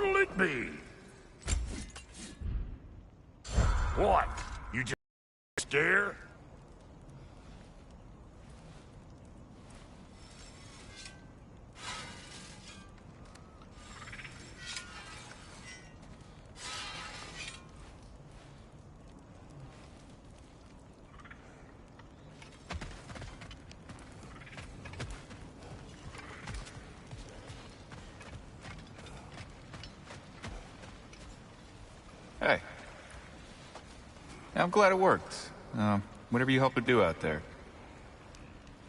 What'll it be? What? You just stare? Hey. I'm glad it worked. Whatever you hope to do out there.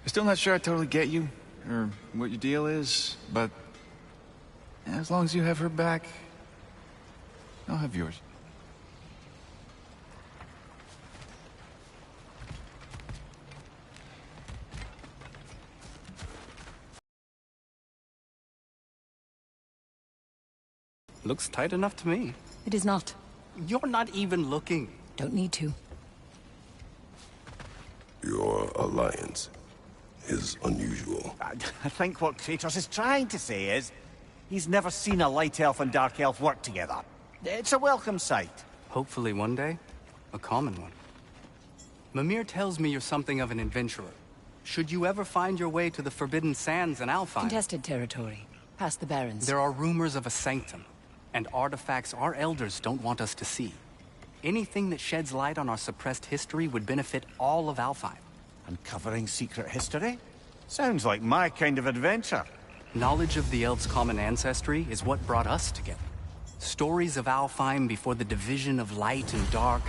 I'm still not sure I totally get you, or what your deal is, but as long as you have her back, I'll have yours. Looks tight enough to me. It is not. You're not even looking. Don't need to. Your alliance is unusual. I think what Kratos is trying to say is, he's never seen a light elf and dark elf work together. It's a welcome sight. Hopefully one day, a common one. Mimir tells me you're something of an adventurer. Should you ever find your way to the Forbidden Sands in Alfheim... Contested territory. Past the Barrens. There are rumors of a sanctum, and artifacts our elders don't want us to see. Anything that sheds light on our suppressed history would benefit all of Alfheim. Uncovering secret history? Sounds like my kind of adventure. Knowledge of the elves' common ancestry is what brought us together. Stories of Alfheim before the division of light and dark.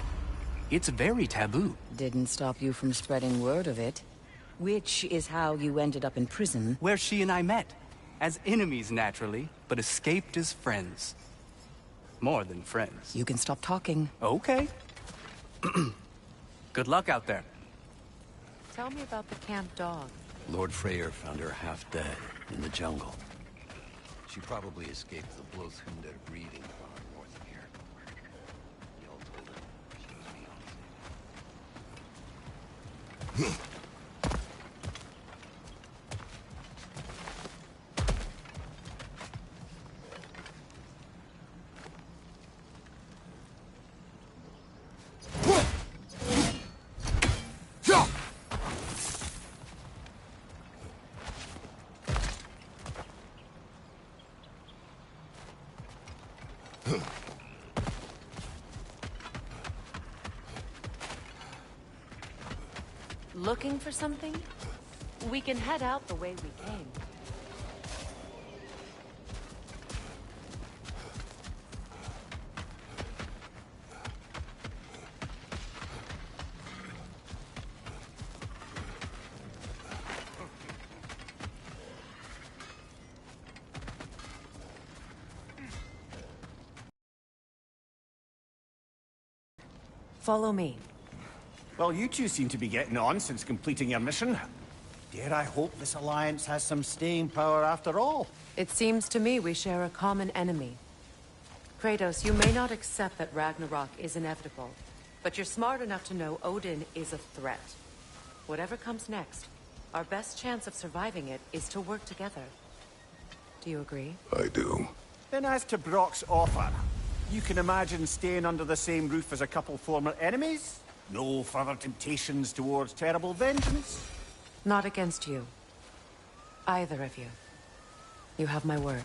It's very taboo. Didn't stop you from spreading word of it. Which is how you ended up in prison. Where she and I met. As enemies, naturally, but escaped as friends. More than friends. You can stop talking. Okay. Good luck out there. Tell me about the camp dog. Lord Freyr found her half dead in the jungle. She probably escaped the Blothhunder breeding farm north of here. We all told her she was beyond safe. Looking for something? We can head out the way we came. Follow me. Well, you two seem to be getting on since completing your mission. Dare I hope this alliance has some staying power after all? It seems to me we share a common enemy. Kratos, you may not accept that Ragnarok is inevitable, but you're smart enough to know Odin is a threat. Whatever comes next, our best chance of surviving it is to work together. Do you agree? I do. Then as to Brock's offer, you can imagine staying under the same roof as a couple former enemies? No further temptations towards terrible vengeance? Not against you. Either of you. You have my word.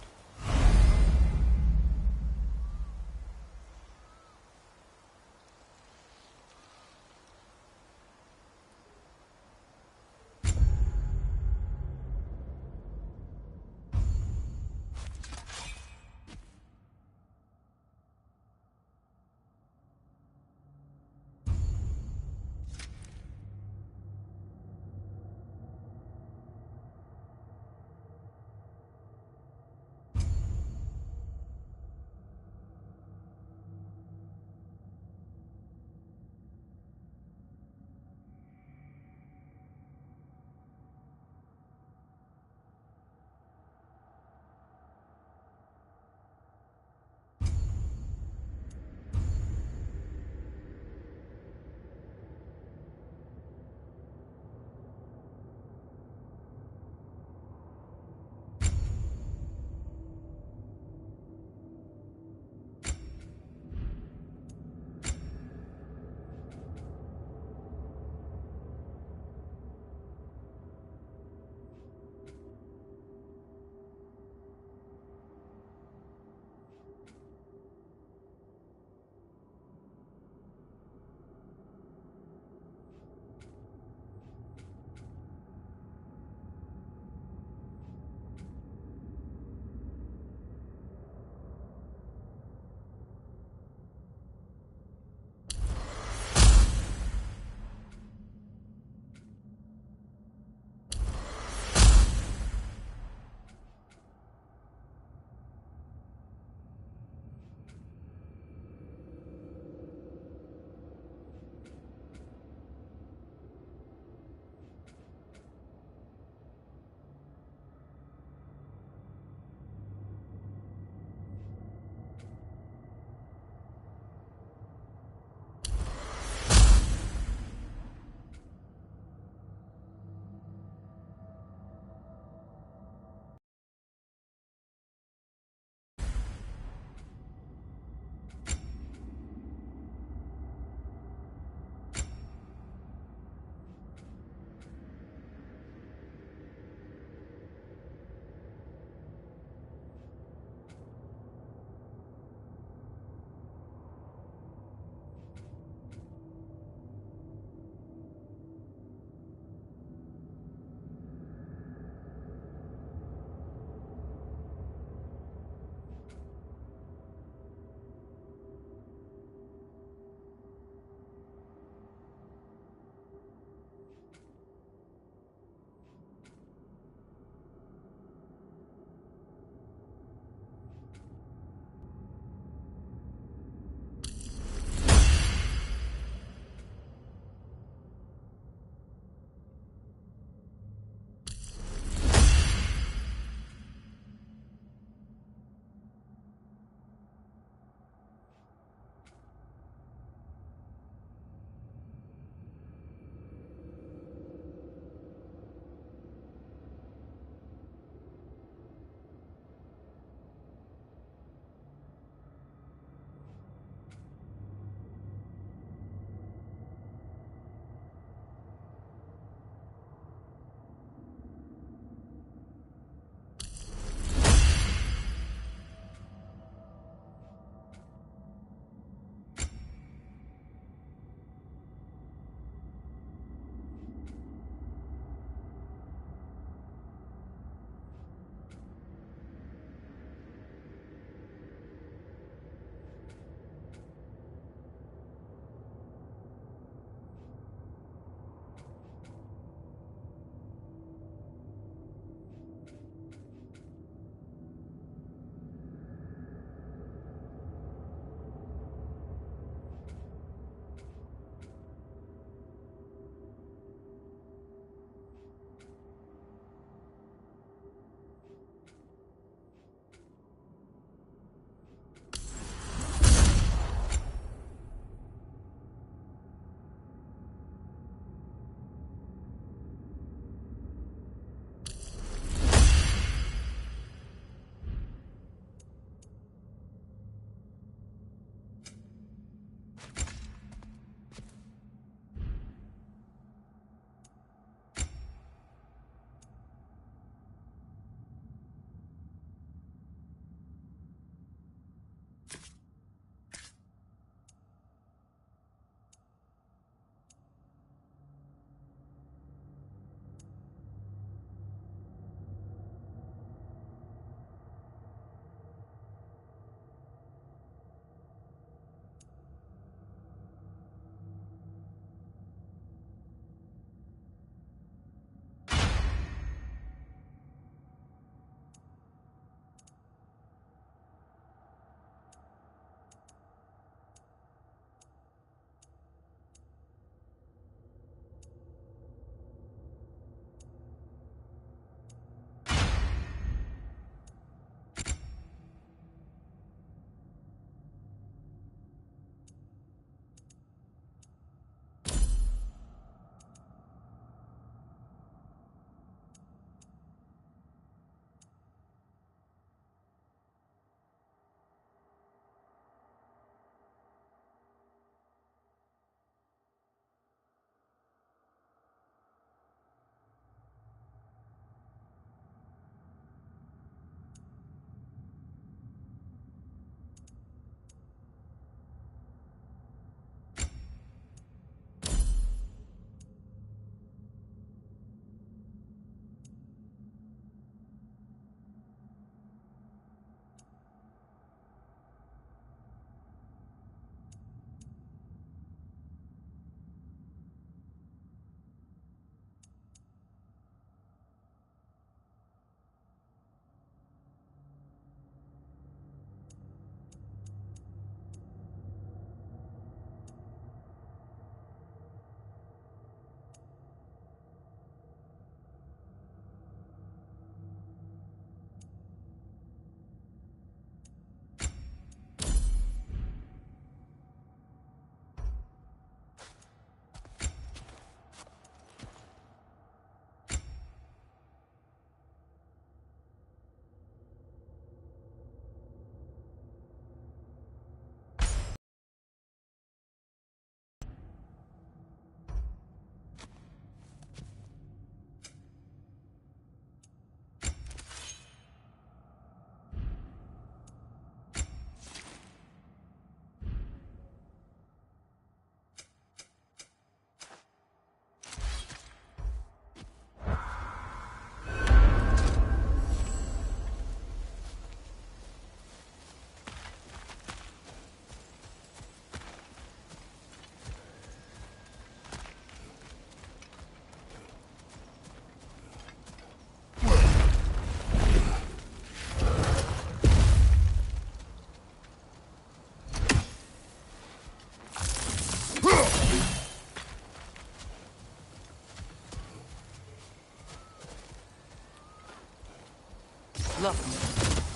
Look,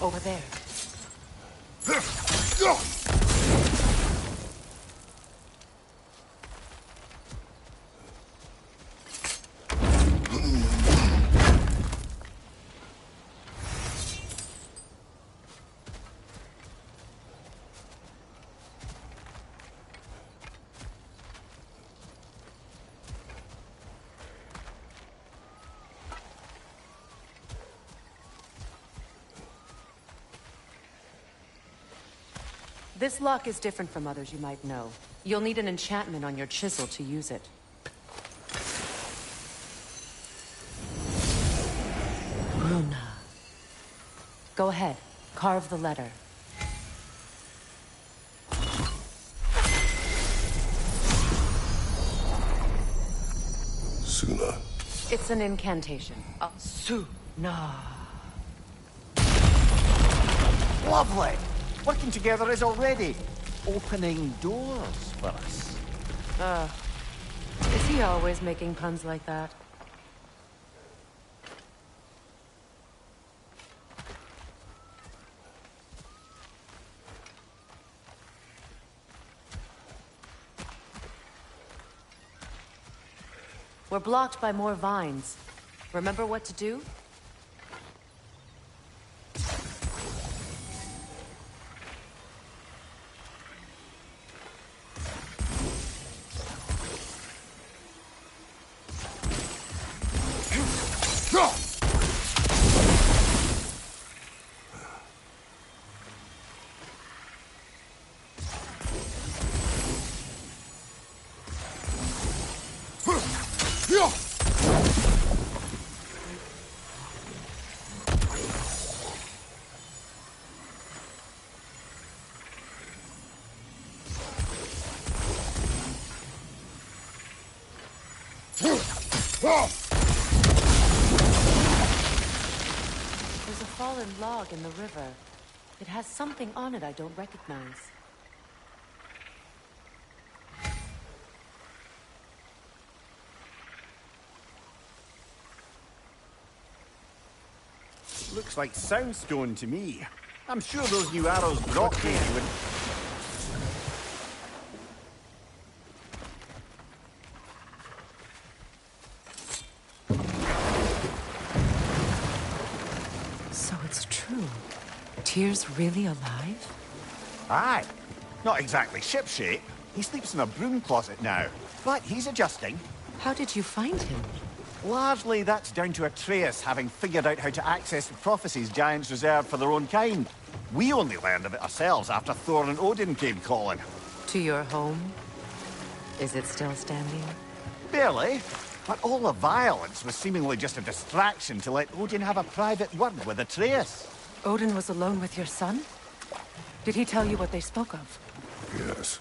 over there. This lock is different from others you might know. You'll need an enchantment on your chisel to use it. Runa. Go ahead. Carve the letter. Suna. It's an incantation. Suna. Lovely! Working together is already opening doors for us. Is he always making puns like that? We're blocked by more vines. Remember what to do? There's a fallen log in the river. It has something on it I don't recognize. Looks like soundstone to me. I'm sure those new arrows Brock gave you would... So it's true. Tyr's really alive? Aye. Not exactly shipshape. He sleeps in a broom closet now. But he's adjusting. How did you find him? Largely, that's down to Atreus having figured out how to access the prophecies giants reserved for their own kind. We only learned of it ourselves after Thor and Odin came calling. To your home? Is it still standing? Barely. But all the violence was seemingly just a distraction to let Odin have a private word with Atreus. Odin was alone with your son? Did he tell you what they spoke of? Yes.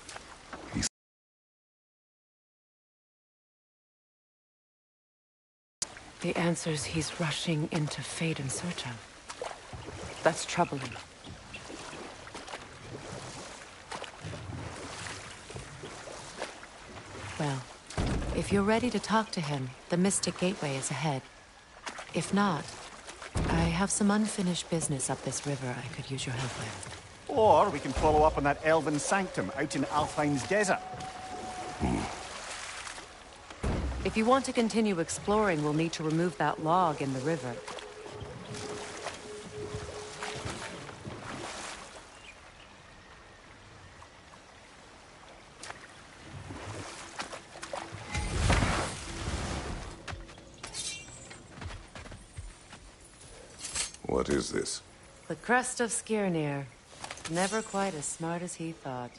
The answers he's rushing into fate in search of. That's troubling. Well, if you're ready to talk to him, the Mystic Gateway is ahead. If not, I have some unfinished business up this river I could use your help with. Or we can follow up on that elven sanctum out in Alfheim's desert. If you want to continue exploring, we'll need to remove that log in the river. What is this? The crest of Skirnir. Never quite as smart as he thought.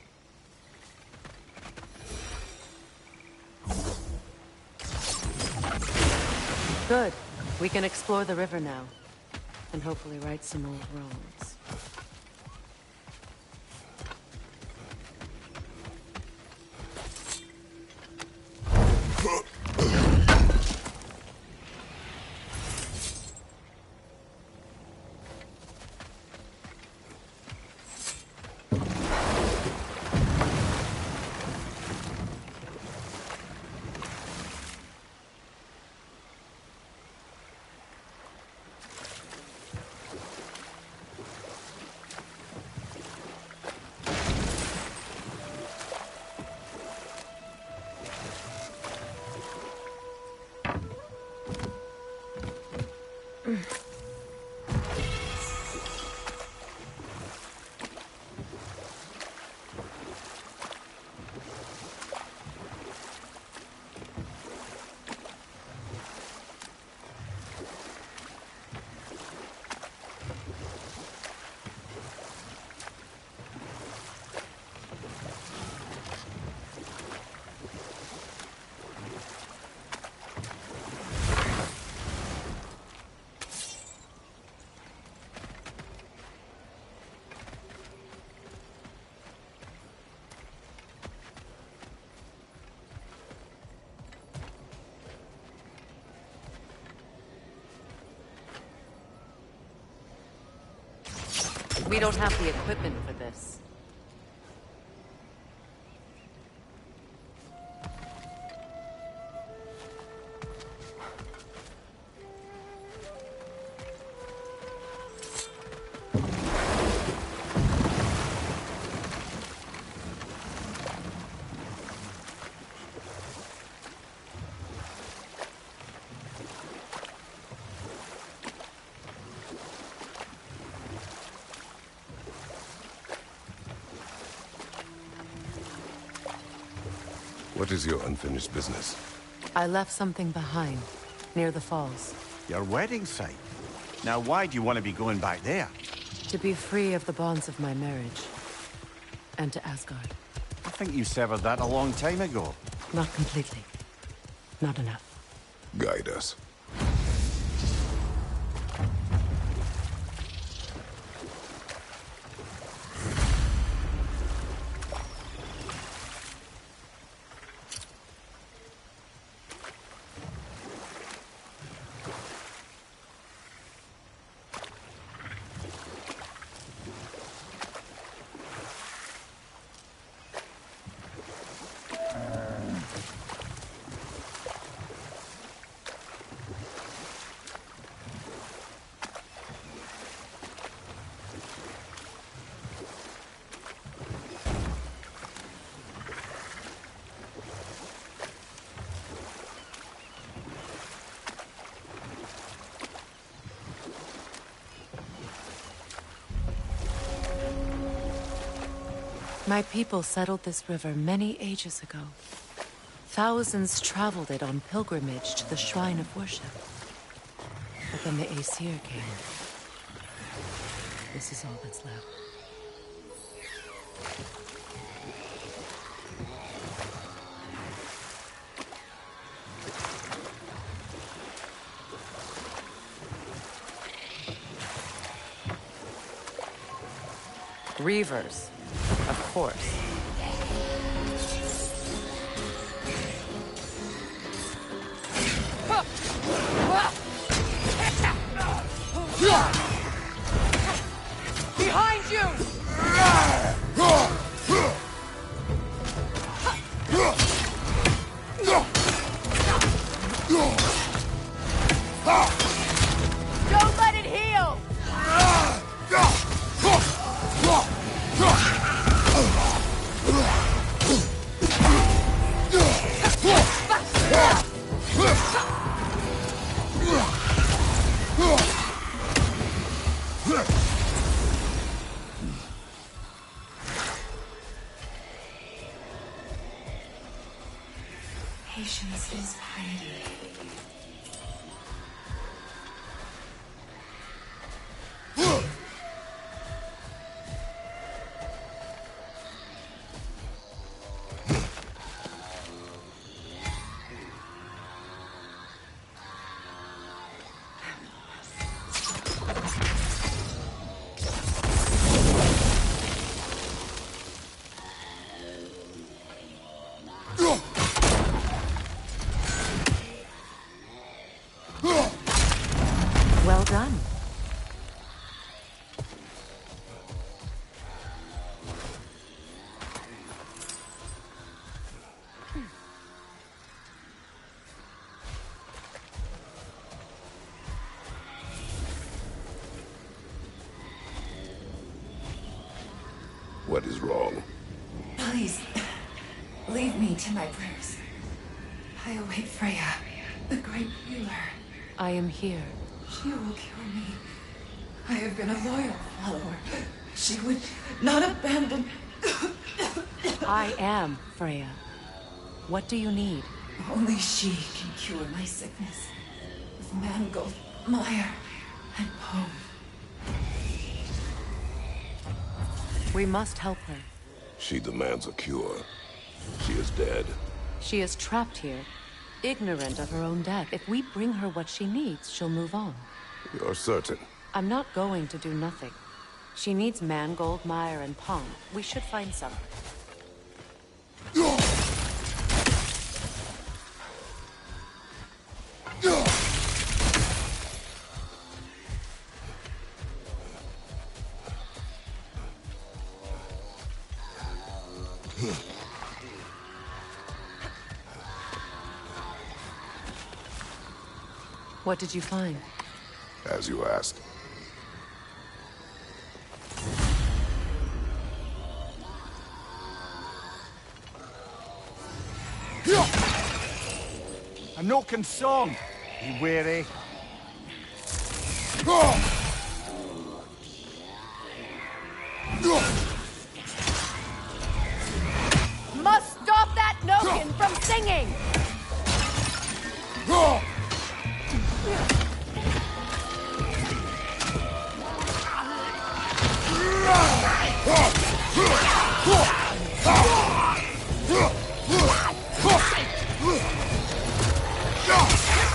Good. We can explore the river now. And hopefully right some old wrongs. We don't have the equipment for this. What is your unfinished business? I left something behind, near the falls. Your wedding site. Now, why do you want to be going back there? To be free of the bonds of my marriage. And to Asgard. I think you severed that a long time ago. Not completely. Not enough. Guide us. My people settled this river many ages ago. Thousands traveled it on pilgrimage to the shrine of worship. But then the Aesir came. This is all that's left. Reavers, of course. Behind you! Don't let it heal! Patience is piety. Well done. What is wrong? Please, leave me to my prayers. I await Freya, the great healer. I am here, She will cure me. I have been a loyal follower. She would not abandon... I am Freya. What do you need? Only she can cure my sickness. With Mangold, Meyer, and Poe. We must help her. She demands a cure. She is dead. She is trapped here, ignorant of her own death. If we bring her what she needs, she'll move on. You're certain? I'm not going to do nothing. She needs Mangold, Meyer, and Pong. We should find some. What did you find? As you asked. A Noken song! Be wary. Must stop that Noken from singing!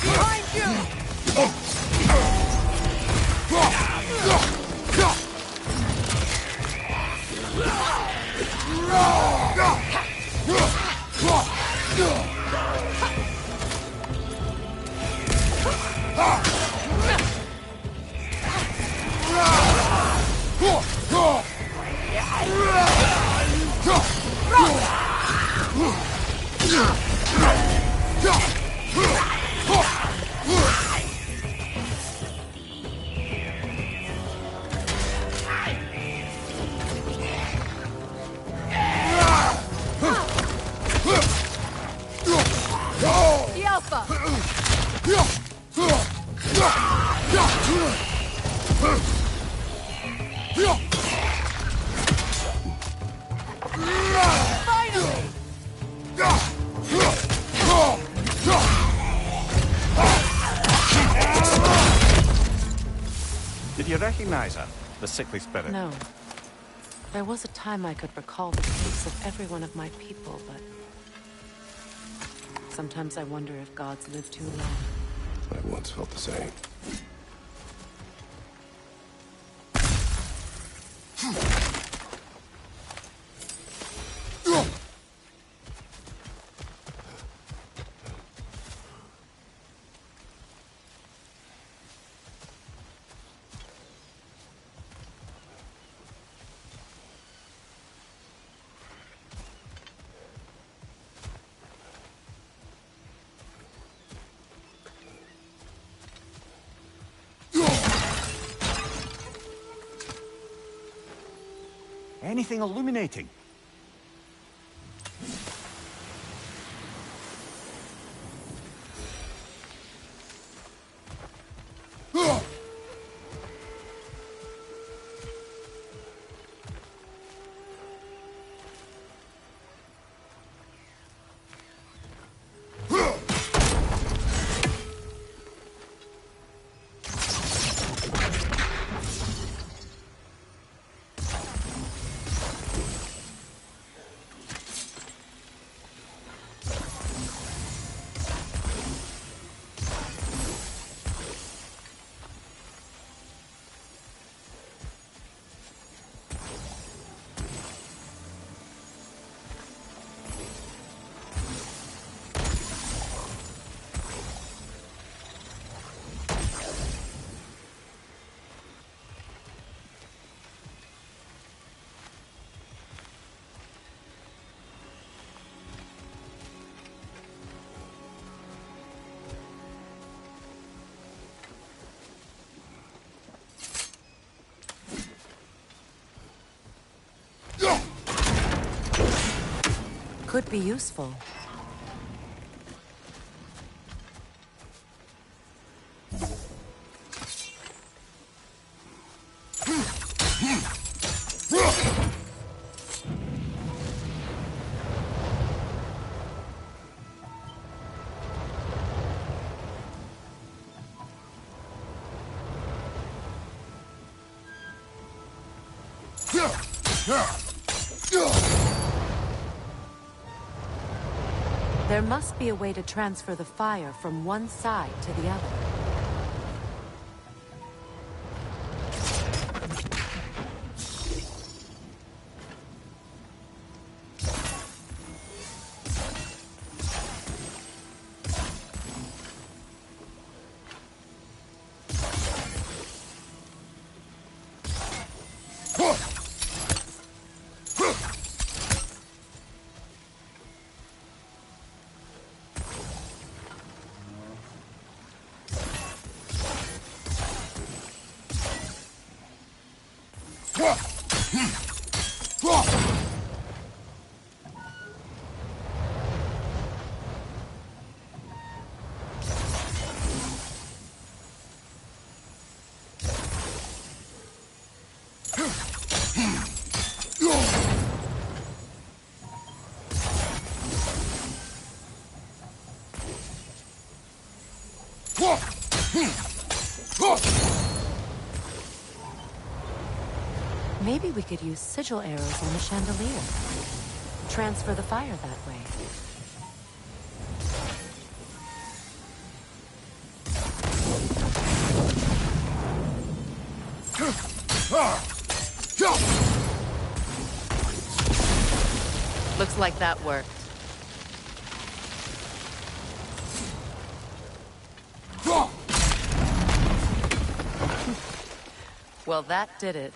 Behind you! The Alpha! Finally! Did you recognize her? The sickly spirit? No. There was a time I could recall the face of every one of my people, but... sometimes I wonder if gods live too long. I once felt the same. Anything illuminating? Could be useful. There must be a way to transfer the fire from one side to the other. Maybe we could use sigil arrows on the chandelier. Transfer the fire that way. Looks like that worked. Well, that did it.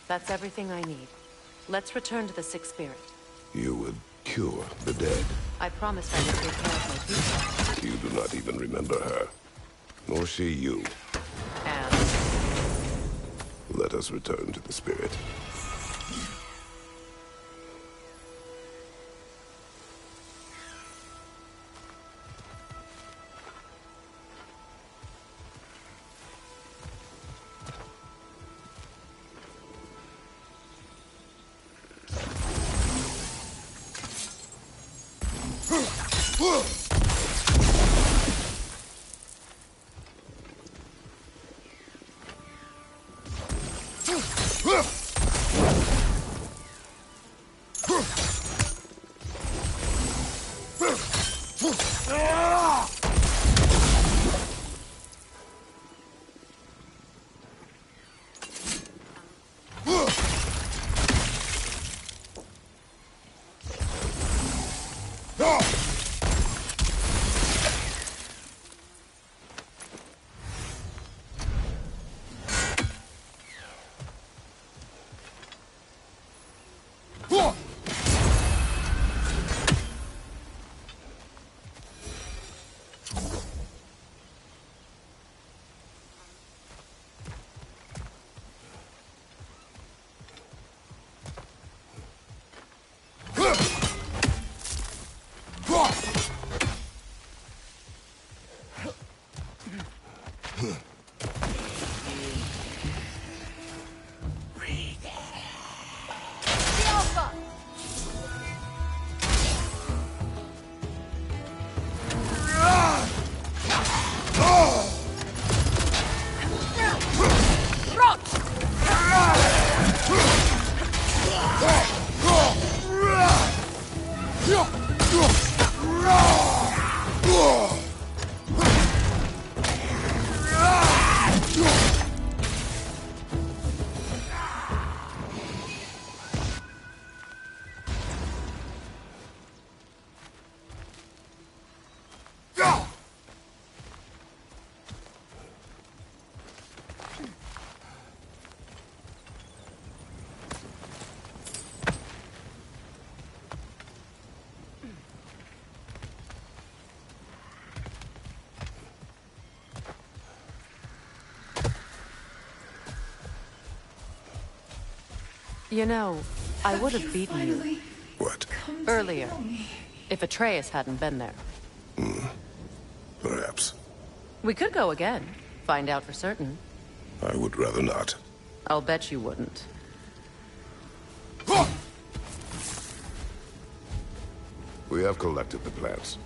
That's everything I need. Let's return to the Sixth Spirit. You would cure the dead. I promised I would take care of my people. You do not even remember her. Nor she you. And? Let us return to the spirit. You know, I would have beaten you What? earlier if Atreus hadn't been there. Perhaps. We could go again, find out for certain. I would rather not. I'll bet you wouldn't. We have collected the plants.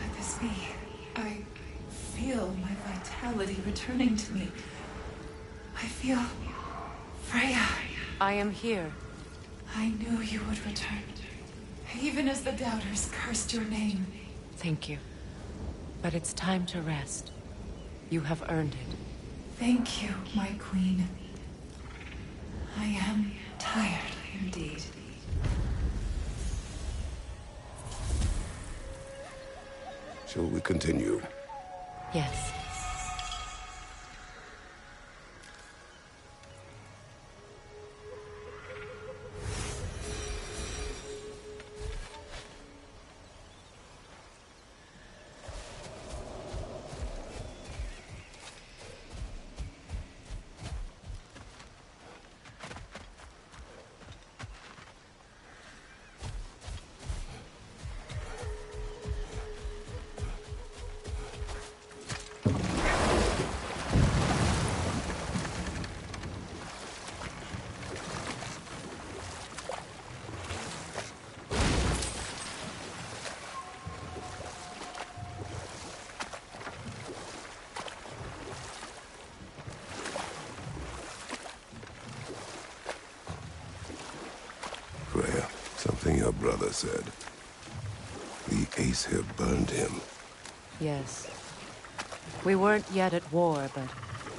Let this be. I feel my vitality returning to me. I feel... Freya. I am here. I knew you would return. Even as the doubters cursed your name. Thank you. But it's time to rest. You have earned it. Thank you, my queen. I am tired indeed. Shall we continue? Yes. Freya, something your brother said. The Aesir burned him. Yes. We weren't yet at war, but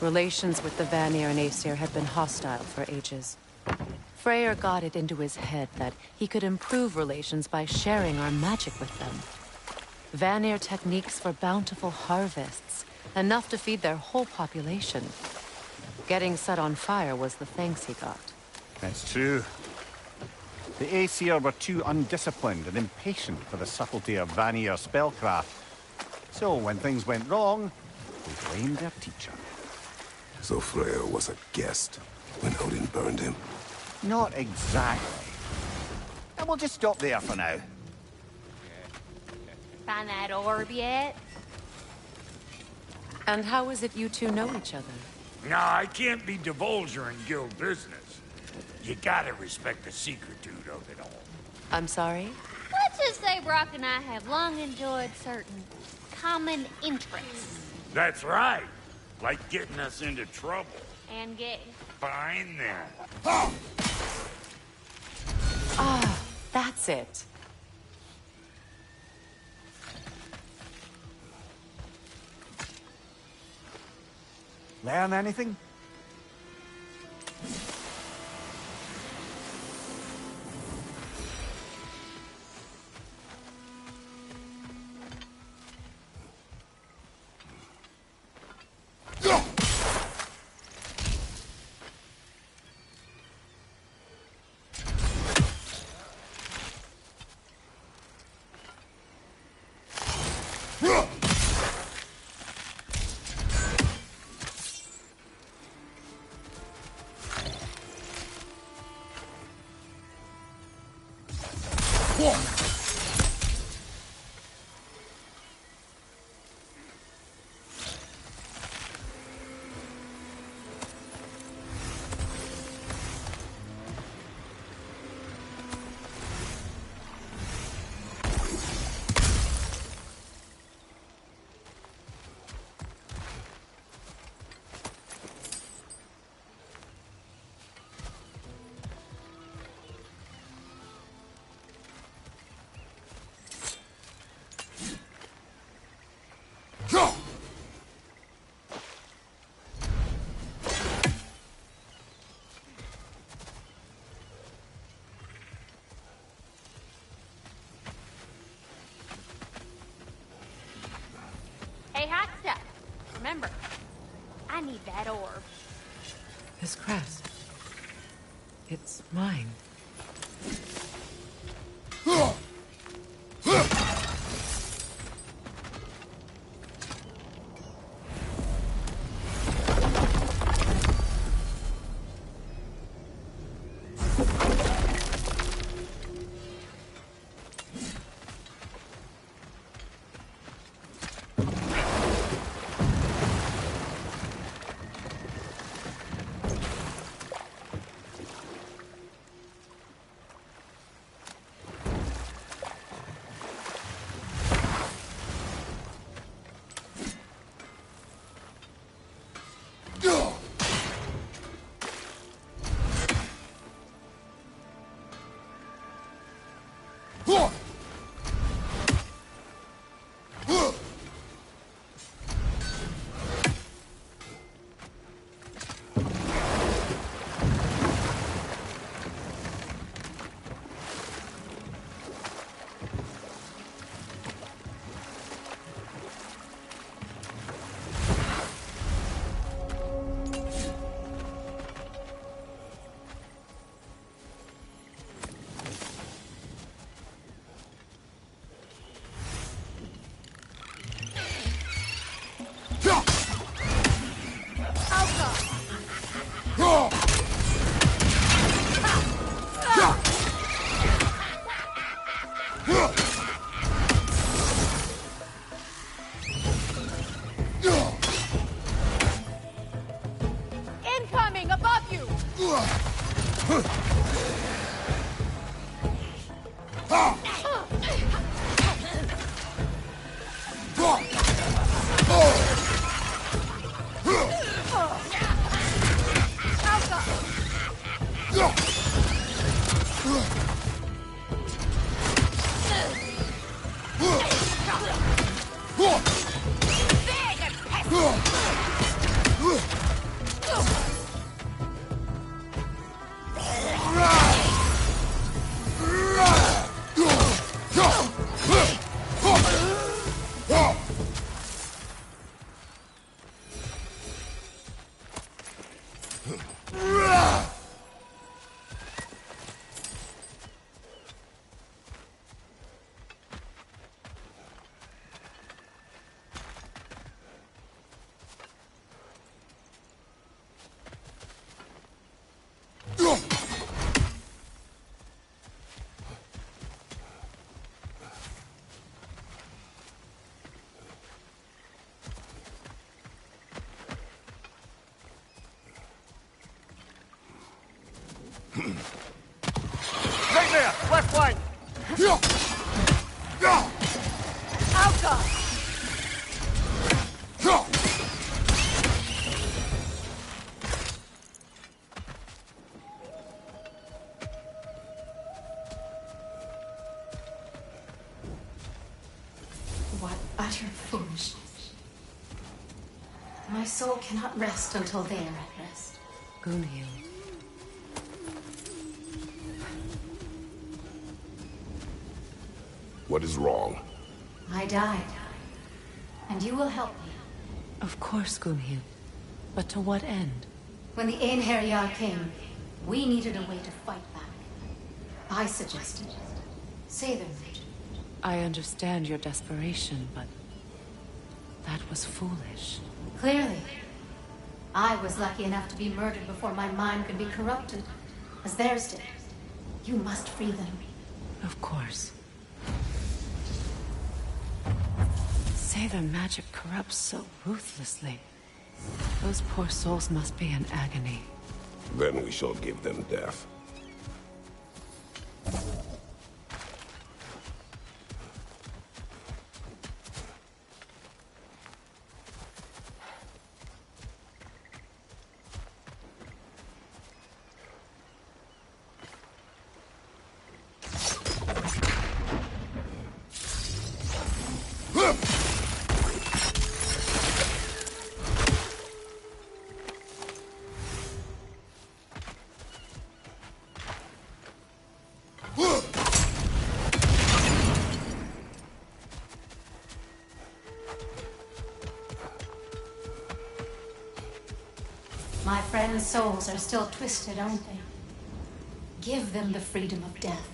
relations with the Vanir and Aesir had been hostile for ages. Freyr got it into his head that he could improve relations by sharing our magic with them. Vanir techniques for bountiful harvests, enough to feed their whole population. Getting set on fire was the thanks he got. That's true. The Aesir were too undisciplined and impatient for the subtlety of Vanir spellcraft. So when things went wrong, they blamed their teacher. So Freya was a guest when Odin burned him. Not exactly. And we'll just stop there for now. Find that orb yet? And how is it you two know each other? Nah, I can't be divulger in guild business. You gotta respect the secretude of it all. I'm sorry? Let's just say Brock and I have long enjoyed certain common interests. That's right. Like getting us into trouble. And getting... Fine then. Ah, that's it. Learn anything? Hey, hot stuff. Remember, I need that orb. This crest. It's mine. Incoming above you! Right there! Left flank! Alka! What utter foolishness. My soul cannot rest until they are at rest. Gunhild. What is wrong? I died. And you will help me. Of course, Gunhild. But to what end? When the Einherjar came, we needed a way to fight back. I suggested say their magic. I understand your desperation, but that was foolish. Clearly. I was lucky enough to be murdered before my mind could be corrupted, as theirs did. You must free them. Of course. Say their magic corrupts so ruthlessly. Those poor souls must be in agony. Then we shall give them death. My friends' souls are still twisted, aren't they? Give them the freedom of death.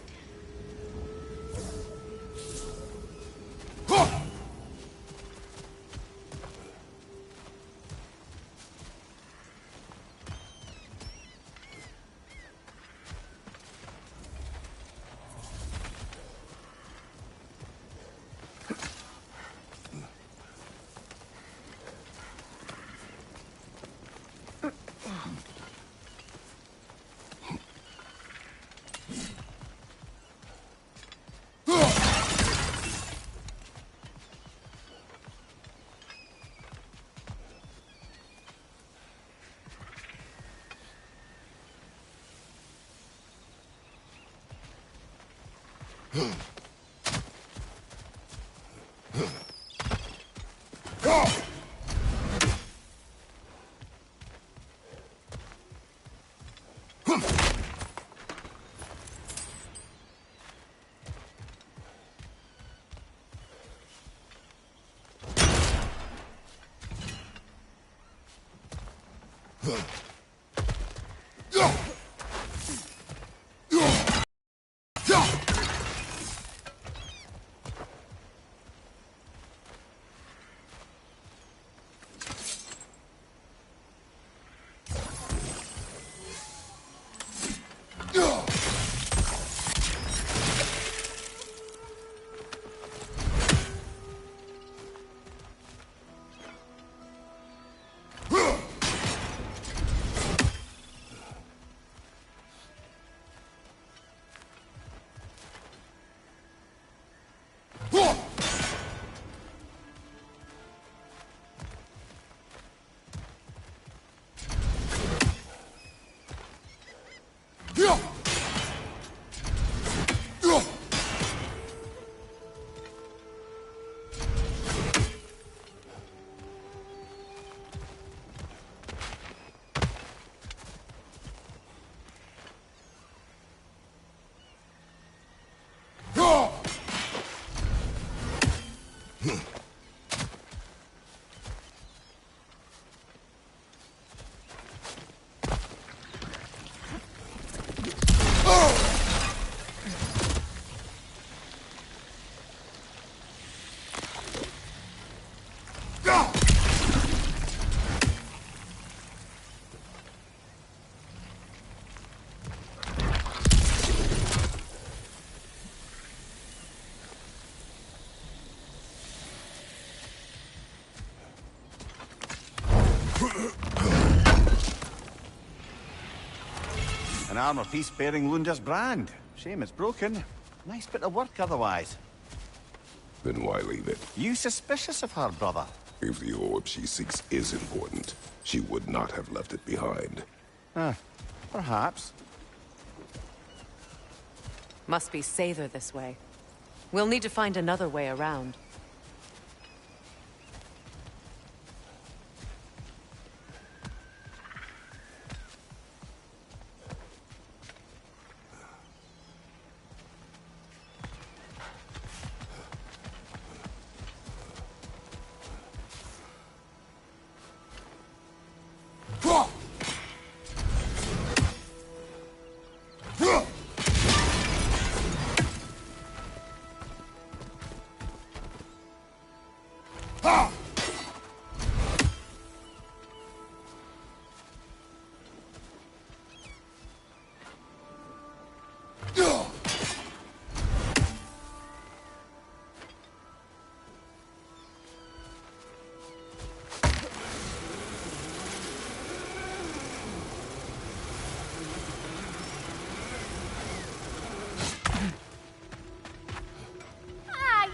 An armor piece bearing Lunda's brand. Shame it's broken. Nice bit of work otherwise. Then why leave it? You suspicious of her, brother? If the orb she seeks is important, she would not have left it behind. Perhaps. Must be safer this way. We'll need to find another way around.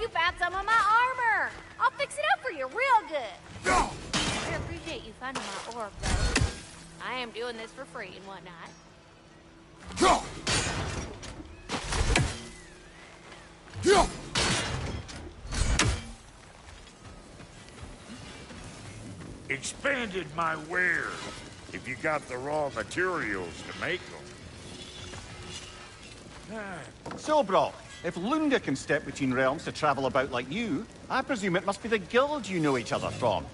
You found some of my armor. I'll fix it up for you real good. I appreciate you finding my orb, though. I am doing this for free and whatnot. Expanded my wares, if you got the raw materials to make them. So, Brock, if Lunda can step between realms to travel about like you, I presume it must be the guild you know each other from.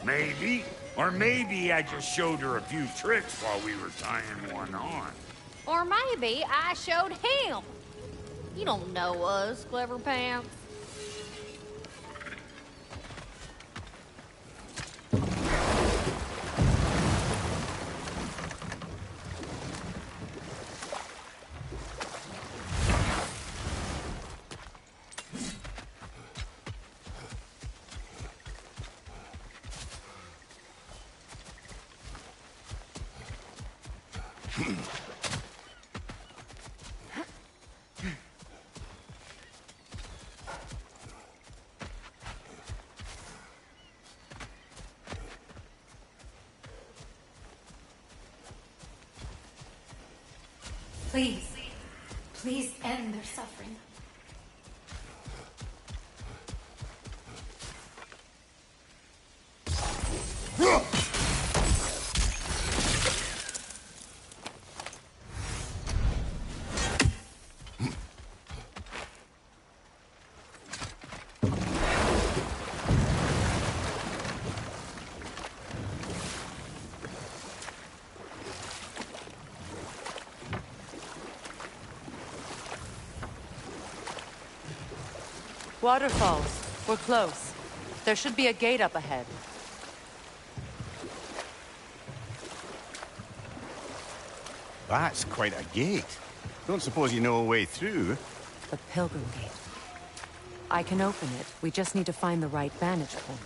Maybe. Or maybe I just showed her a few tricks while we were tying one on. Or maybe I showed him. You don't know us, Clever Pants. Please, please end their suffering. Waterfalls. We're close. There should be a gate up ahead. That's quite a gate. Don't suppose you know a way through? The Pilgrim Gate. I can open it. We just need to find the right vantage point.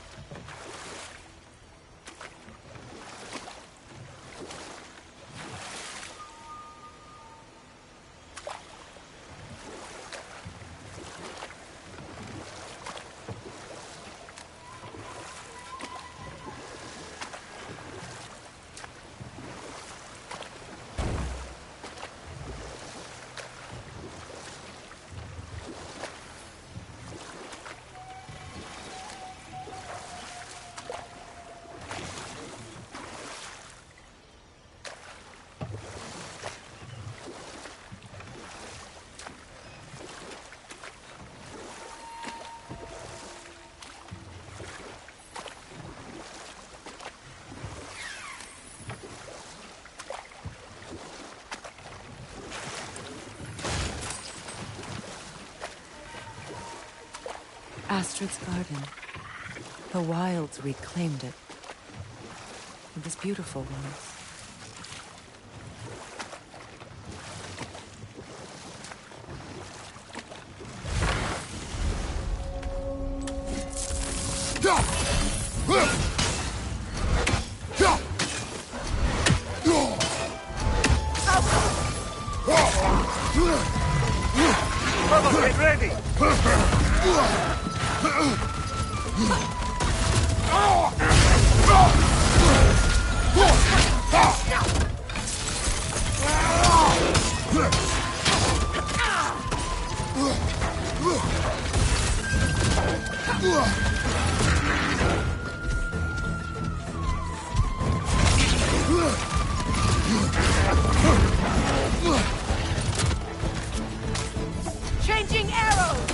Astrid's garden. The wilds reclaimed it. It was beautiful once. Get ready! Changing arrows!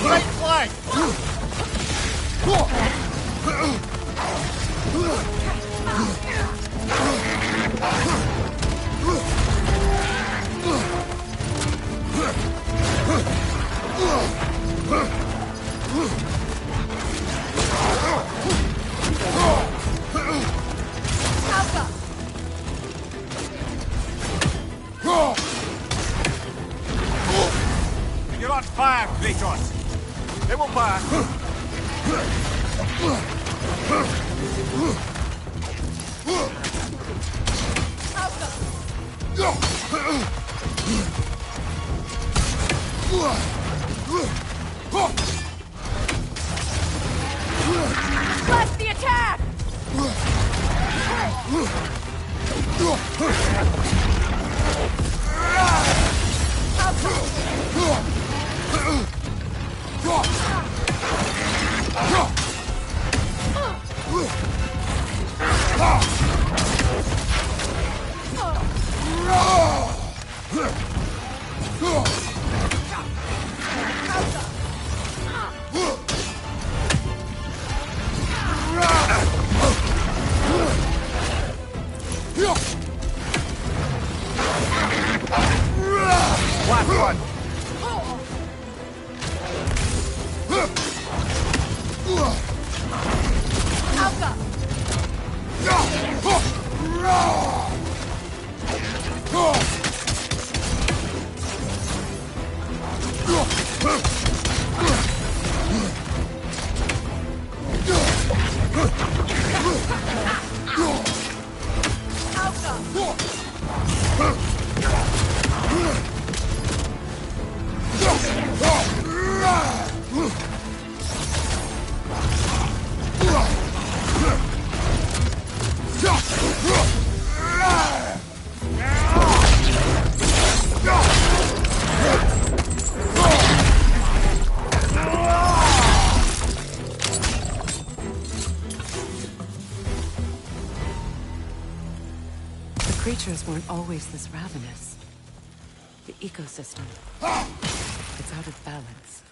Right flank! You're on fire, Kratos! It will pass! Bless the attack! Last one! Creatures weren't always this ravenous. The ecosystem. It's out of balance.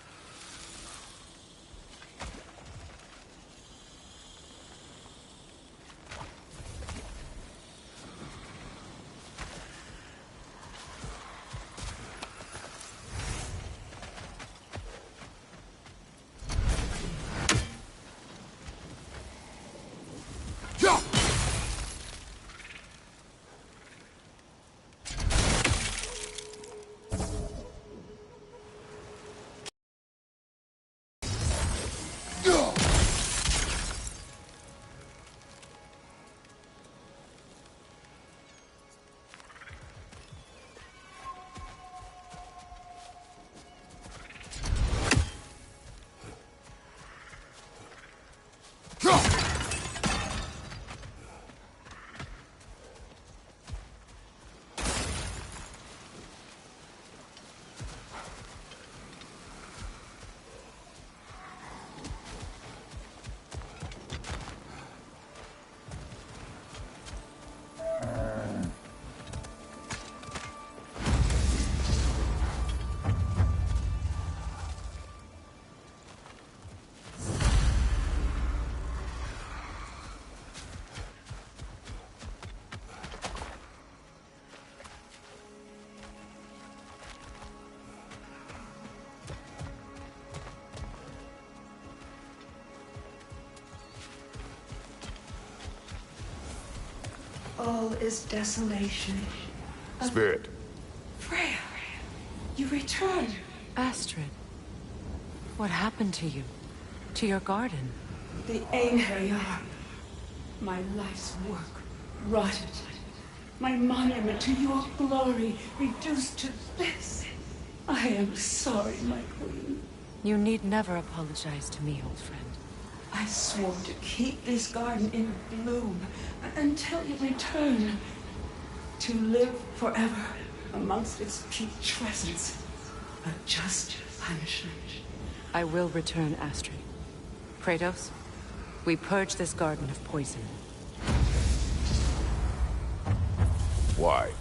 is desolation. Spirit. Freya, you return. Astrid, what happened to you? To your garden? The Aenir. My life's work rotted. My monument to your glory reduced to this. I am sorry, my queen. You need never apologize to me, old friend. I swore to keep this garden in bloom until you return. To live forever amongst its putrescence. A just punishment. I will return, Astrid. Kratos, we purge this garden of poison. Why?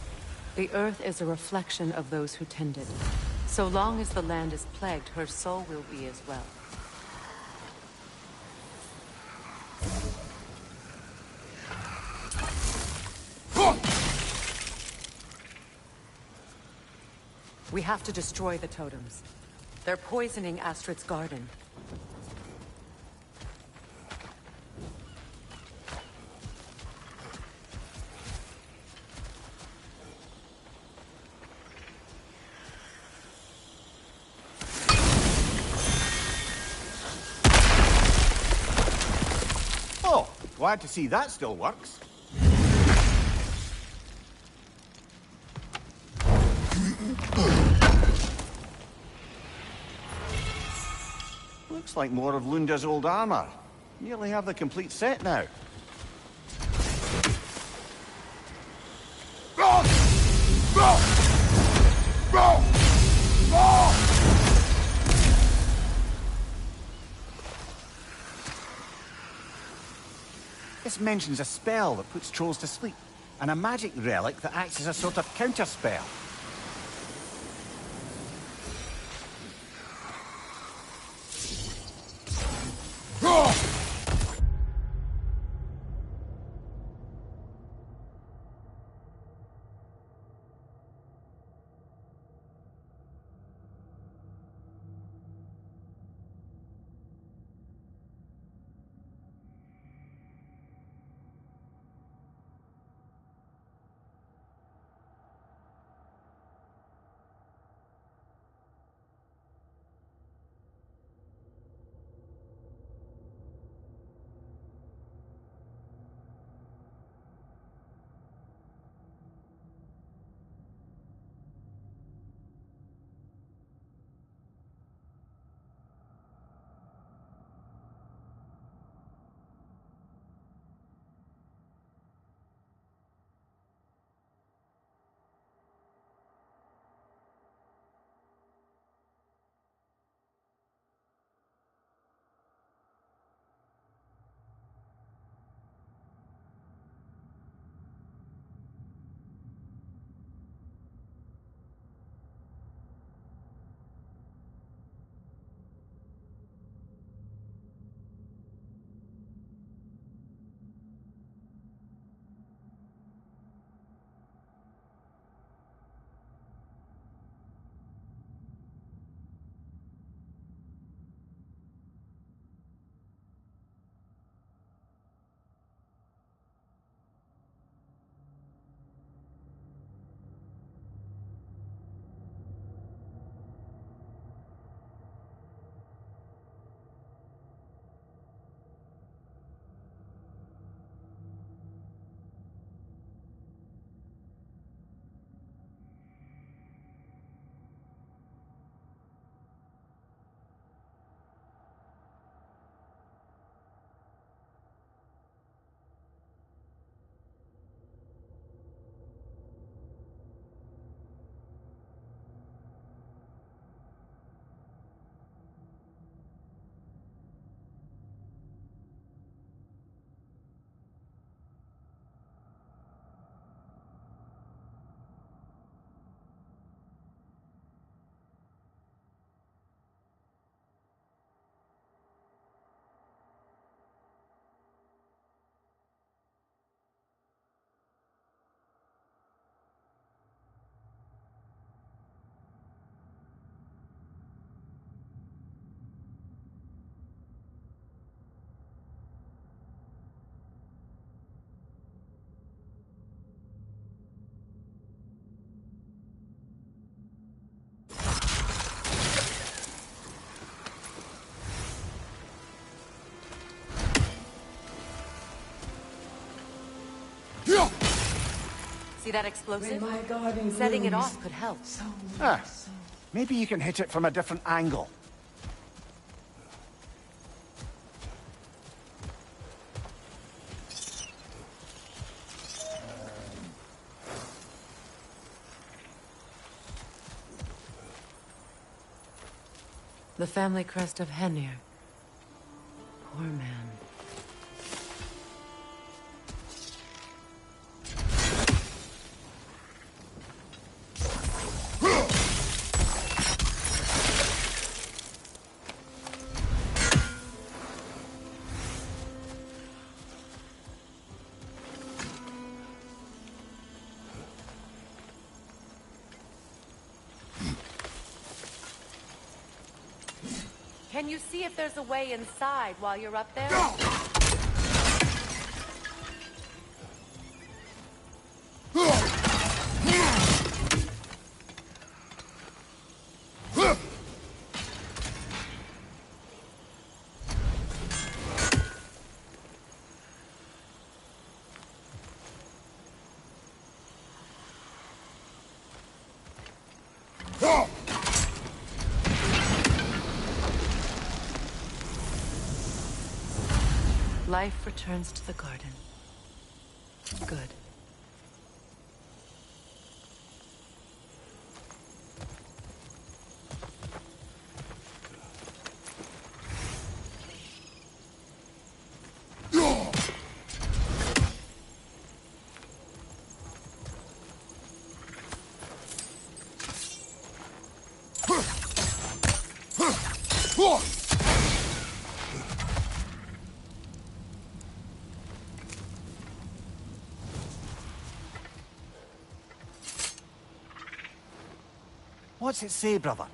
The earth is a reflection of those who tend it. So long as the land is plagued, her soul will be as well. We have to destroy the totems. They're poisoning Astrid's garden. Oh, glad to see that still works. Looks like more of Lunda's old armor. Nearly have the complete set now. This mentions a spell that puts trolls to sleep, and a magic relic that acts as a sort of counterspell. See that explosive? When my garden Setting it blooms, off could help. Maybe you can hit it from a different angle. The family crest of Henir. Poor man. Can you see if there's a way inside while you're up there? Life returns to the garden. Good. What's it say, brother?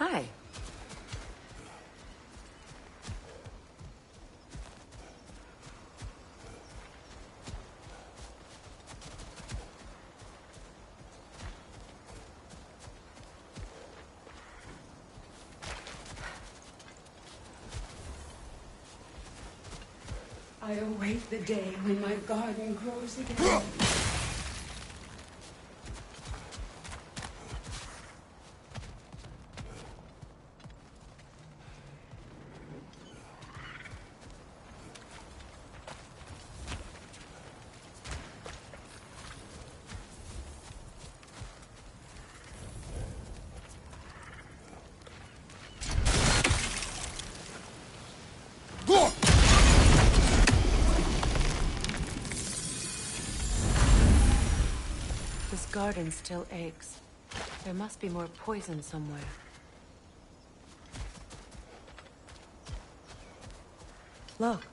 Hi. I await the day when my garden grows again. This garden still aches. There must be more poison somewhere. Look.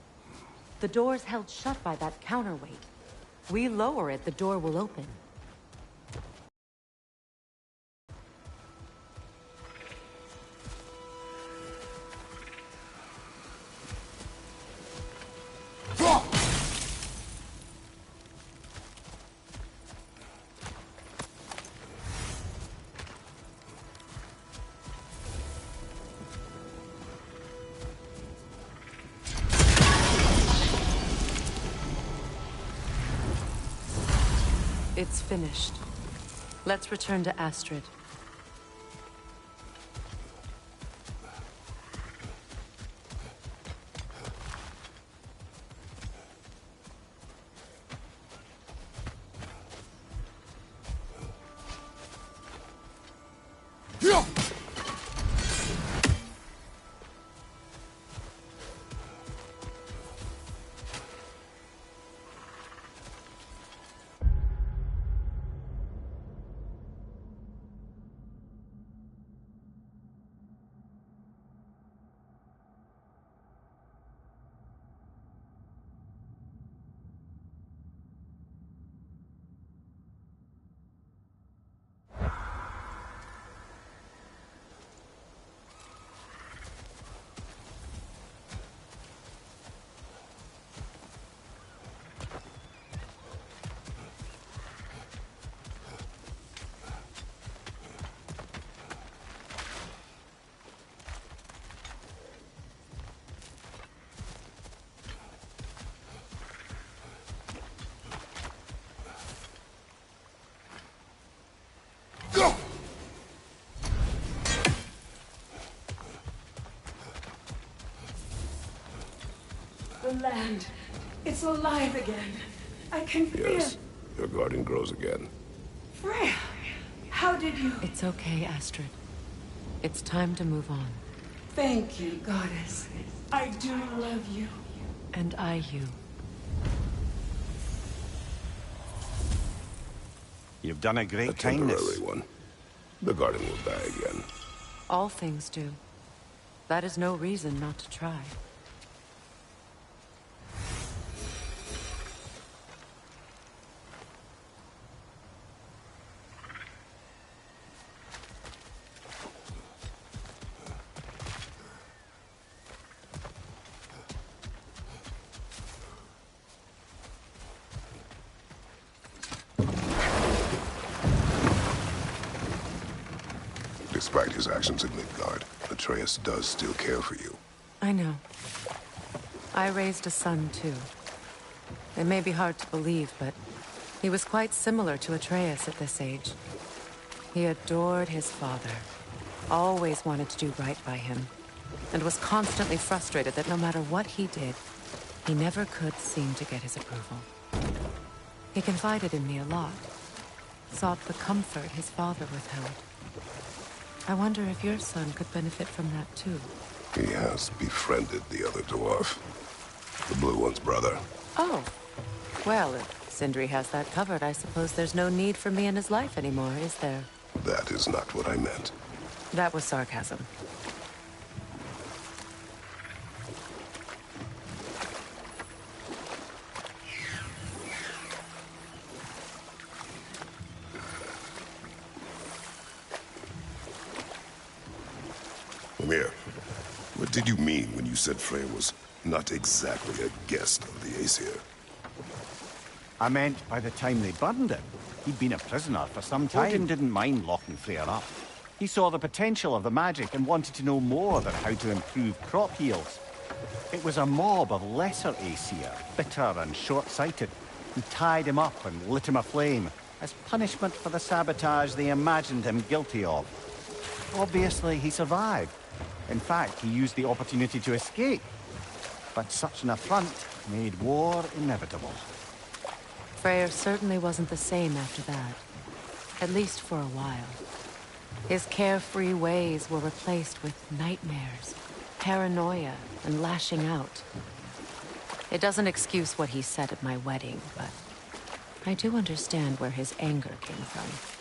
The door's held shut by that counterweight. We lower it, the door will open. It's finished. Let's return to Astrid. The land. It's alive again. I can feel... Yes, your garden grows again. Freya! How did you... It's okay, Astrid. It's time to move on. Thank you, goddess. I do love you. And I you. You've done a great A kindness. temporary one. The garden will die again. All things do. That is no reason not to try. Despite his actions in Midgard, Atreus does still care for you. I know. I raised a son, too. It may be hard to believe, but he was quite similar to Atreus at this age. He adored his father, always wanted to do right by him, and was constantly frustrated that no matter what he did, he never could seem to get his approval. He confided in me a lot, sought the comfort his father withheld. I wonder if your son could benefit from that, too. He has befriended the other dwarf. The blue one's brother. Oh. Well, if Sindri has that covered, I suppose there's no need for me in his life anymore, is there? That is not what I meant. That was sarcasm. Mimir, what did you mean when you said Freya was not exactly a guest of the Aesir? I meant by the time they burned it. He'd been a prisoner for some time. Odin didn't mind locking Freya up. He saw the potential of the magic and wanted to know more about how to improve crop yields. It was a mob of lesser Aesir, bitter and short-sighted, who tied him up and lit him aflame as punishment for the sabotage they imagined him guilty of. Obviously, he survived. In fact, he used the opportunity to escape. But such an affront made war inevitable. Freyr certainly wasn't the same after that. At least for a while. His carefree ways were replaced with nightmares, paranoia, and lashing out. It doesn't excuse what he said at my wedding, but I do understand where his anger came from.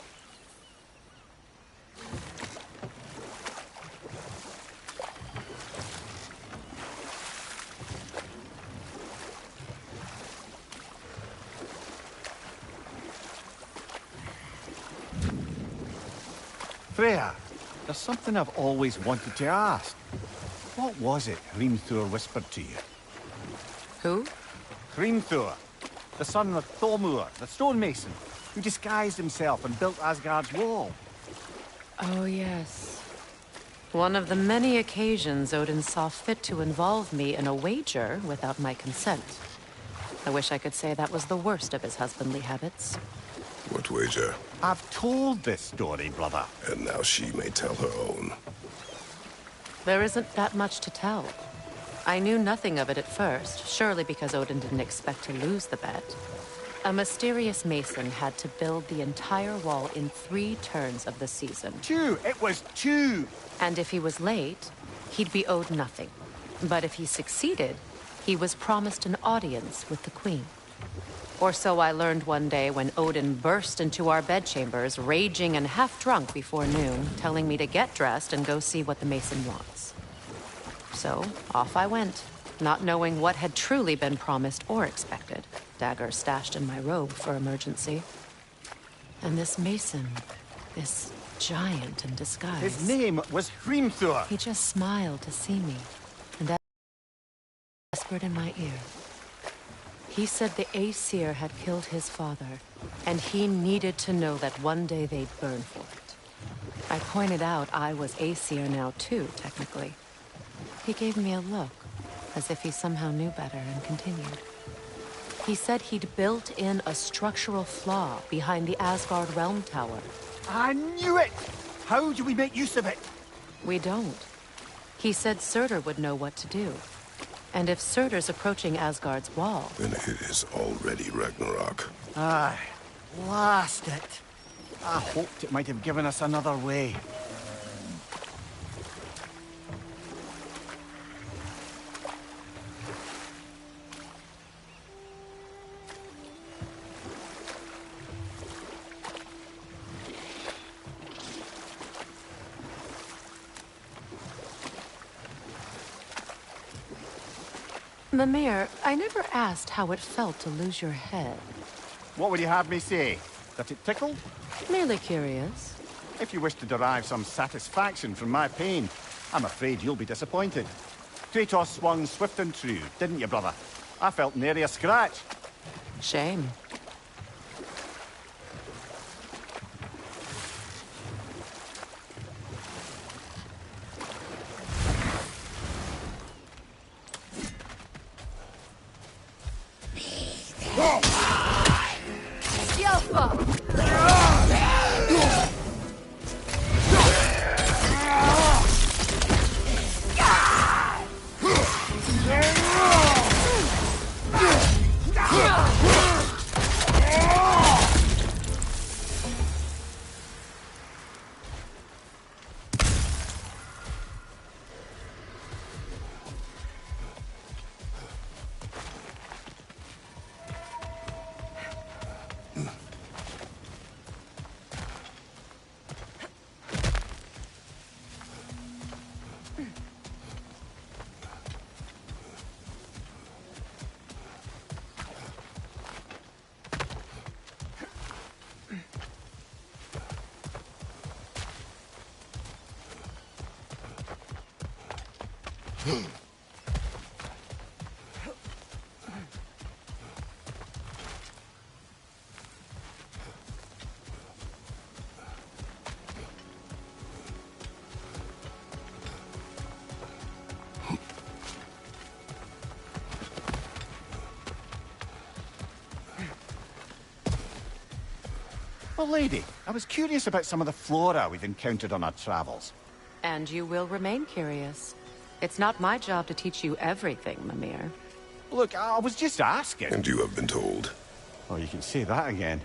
Freya, there's something I've always wanted to ask. What was it Hrimthur whispered to you? Who? Hrimthur, the son of Thormur, the stonemason, who disguised himself and built Asgard's wall. Oh, yes. One of the many occasions Odin saw fit to involve me in a wager without my consent. I wish I could say that was the worst of his husbandly habits. What wager? I've told this story, brother. And now she may tell her own. There isn't that much to tell. I knew nothing of it at first, surely because Odin didn't expect to lose the bet. A mysterious mason had to build the entire wall in 3 turns of the season. 2! It was 2! And if he was late, he'd be owed nothing. But if he succeeded, he was promised an audience with the queen. Or so I learned one day when Odin burst into our bedchambers, raging and half-drunk before noon, telling me to get dressed and go see what the mason wants. So, off I went, not knowing what had truly been promised or expected. Dagger stashed in my robe for emergency. And this mason, this giant in disguise... His name was Hrimthur. He just smiled to see me, and whispered in my ear. He said the Aesir had killed his father, and he needed to know that one day they'd burn for it. I pointed out I was Aesir now too, technically. He gave me a look, as if he somehow knew better, and continued. He said he'd built in a structural flaw behind the Asgard Realm Tower. I knew it! How do we make use of it? We don't. He said Surtur would know what to do. And if Surtur's approaching Asgard's wall... Then it is already Ragnarok. Aye. Blast it. I hoped it might have given us another way. Mimir, I never asked how it felt to lose your head. What would you have me say? That it tickled? Merely curious. If you wish to derive some satisfaction from my pain, I'm afraid you'll be disappointed. Kratos swung swift and true, didn't you, brother? I felt nary a scratch. Shame. Well, lady, I was curious about some of the flora we've encountered on our travels. And you will remain curious. It's not my job to teach you everything, Mimir. Look, I was just asking. And you have been told. Oh, you can say that again.